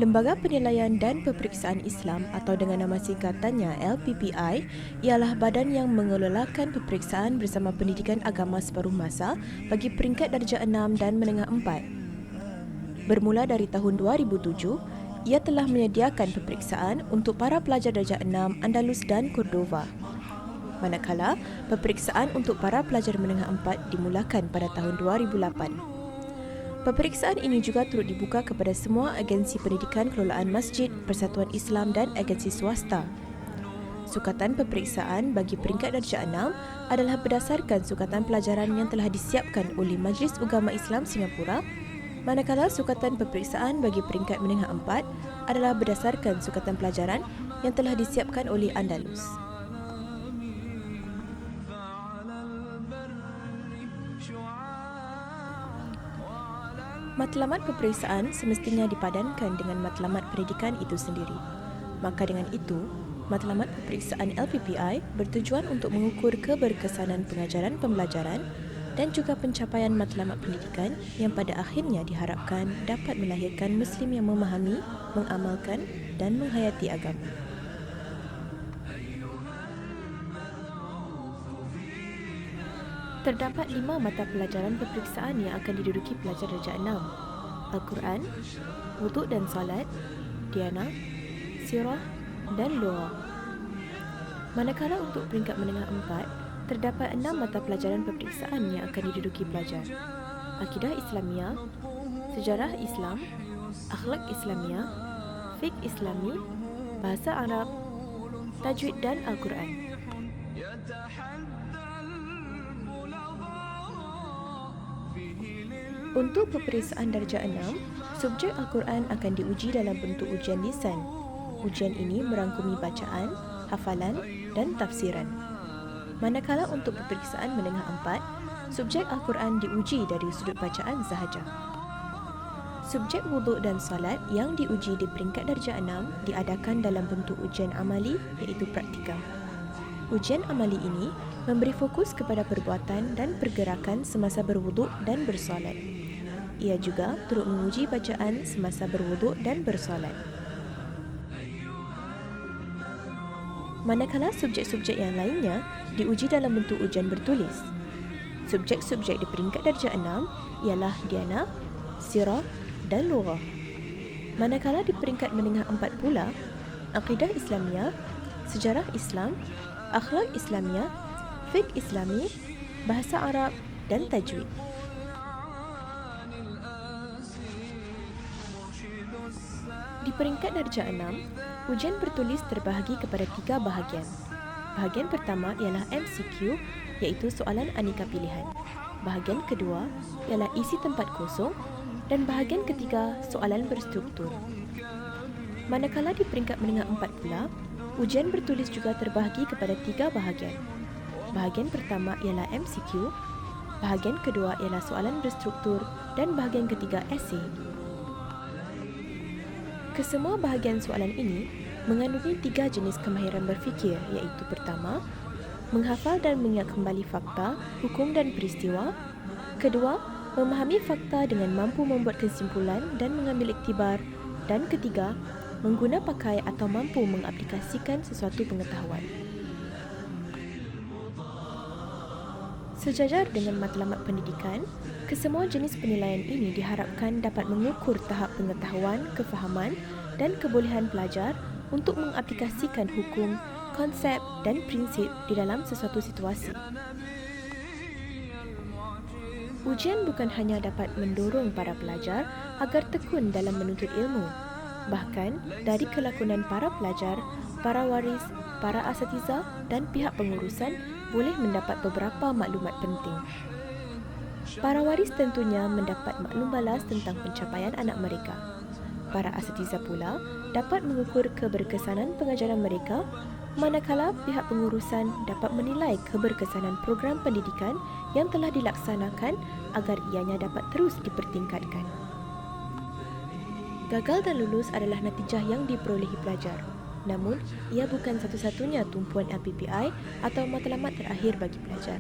Lembaga Penilaian dan Peperiksaan Islam atau dengan nama singkatannya LPPI ialah badan yang mengelolakan peperiksaan bersama pendidikan agama separuh masa bagi peringkat darjah 6 dan menengah 4. Bermula dari tahun 2007, ia telah menyediakan peperiksaan untuk para pelajar darjah 6 Andalus dan Cordova. Manakala, peperiksaan untuk para pelajar menengah 4 dimulakan pada tahun 2008. Peperiksaan ini juga turut dibuka kepada semua agensi pendidikan kelolaan masjid, Persatuan Islam dan agensi swasta. Sukatan peperiksaan bagi peringkat darjah 6 adalah berdasarkan sukatan pelajaran yang telah disiapkan oleh Majlis Ugama Islam Singapura, manakala sukatan peperiksaan bagi peringkat menengah 4 adalah berdasarkan sukatan pelajaran yang telah disiapkan oleh Andalus. Matlamat peperiksaan semestinya dipadankan dengan matlamat pendidikan itu sendiri. Maka dengan itu, matlamat peperiksaan LPPI bertujuan untuk mengukur keberkesanan pengajaran pembelajaran dan juga pencapaian matlamat pendidikan yang pada akhirnya diharapkan dapat melahirkan Muslim yang memahami, mengamalkan dan menghayati agama. Terdapat 5 mata pelajaran peperiksaan yang akan diduduki pelajar darjah 6. Al-Quran, Wuduk dan Salat, Dianah, Sirah dan Lughah. Manakala untuk peringkat menengah 4, terdapat 6 mata pelajaran peperiksaan yang akan diduduki pelajar. Akidah Islamiyah, Sejarah Islam, Akhlak Islamiyah, Fiqh Islami, Bahasa Arab, Tajwid dan Al-Quran. Untuk peperiksaan darjah 6, subjek Al-Quran akan diuji dalam bentuk ujian lisan. Ujian ini merangkumi bacaan, hafalan dan tafsiran. Manakala untuk peperiksaan menengah 4, subjek Al-Quran diuji dari sudut bacaan sahaja. Subjek wuduk dan salat yang diuji di peringkat darjah 6 diadakan dalam bentuk ujian amali iaitu praktikal. Ujian amali ini memberi fokus kepada perbuatan dan pergerakan semasa berwuduk dan bersolat. Ia juga turut menguji bacaan semasa berwuduk dan bersolat. Manakala subjek-subjek yang lainnya diuji dalam bentuk ujian bertulis. Subjek-subjek di peringkat darjah 6 ialah Dianah, Sirah dan Lughah. Manakala di peringkat menengah 4 pula, Akidah Islamiyah, Sejarah Islam, Akhlak Islamiyah, Fiqh Islami, Bahasa Arab dan Tajwid. Di peringkat darjah 6, ujian bertulis terbahagi kepada 3 bahagian. Bahagian pertama ialah MCQ, iaitu soalan aneka pilihan. Bahagian kedua ialah isi tempat kosong dan bahagian ketiga soalan berstruktur. Manakala di peringkat menengah 4 pula, ujian bertulis juga terbahagi kepada 3 bahagian. Bahagian pertama ialah MCQ, bahagian kedua ialah soalan berstruktur dan bahagian ketiga esei. Kesemua bahagian soalan ini mengandungi 3 jenis kemahiran berfikir iaitu pertama, menghafal dan mengingat kembali fakta, hukum dan peristiwa. Kedua, memahami fakta dengan mampu membuat kesimpulan dan mengambil iktibar. Dan ketiga, mengguna pakai atau mampu mengaplikasikan sesuatu pengetahuan. Sejajar dengan matlamat pendidikan, kesemua jenis penilaian ini diharapkan dapat mengukur tahap pengetahuan, kefahaman dan kebolehan pelajar untuk mengaplikasikan hukum, konsep dan prinsip di dalam sesuatu situasi. Ujian bukan hanya dapat mendorong para pelajar agar tekun dalam menuntut ilmu, bahkan dari kelakonan para pelajar, para waris, para asatiza dan pihak pengurusan boleh mendapat beberapa maklumat penting. Para waris tentunya mendapat maklum balas tentang pencapaian anak mereka. Para asatiza pula dapat mengukur keberkesanan pengajaran mereka, manakala pihak pengurusan dapat menilai keberkesanan program pendidikan yang telah dilaksanakan agar ianya dapat terus dipertingkatkan. Gagal dan lulus adalah natijah yang diperolehi pelajar. Namun, ia bukan satu-satunya tumpuan LPPI atau matlamat terakhir bagi pelajar.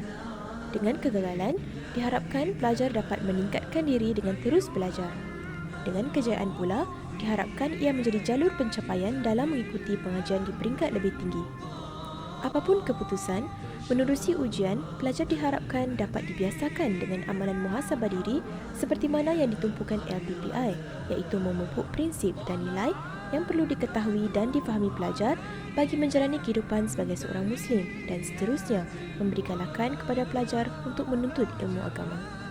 Dengan kegagalan, diharapkan pelajar dapat meningkatkan diri dengan terus belajar. Dengan kejayaan pula, diharapkan ia menjadi jalur pencapaian dalam mengikuti pengajian di peringkat lebih tinggi. Apapun keputusan, menerusi ujian, pelajar diharapkan dapat dibiasakan dengan amalan muhasabah diri seperti mana yang ditumpukan LPPI, iaitu memupuk prinsip dan nilai yang perlu diketahui dan difahami pelajar bagi menjalani kehidupan sebagai seorang Muslim dan seterusnya memberi galakan kepada pelajar untuk menuntut ilmu agama.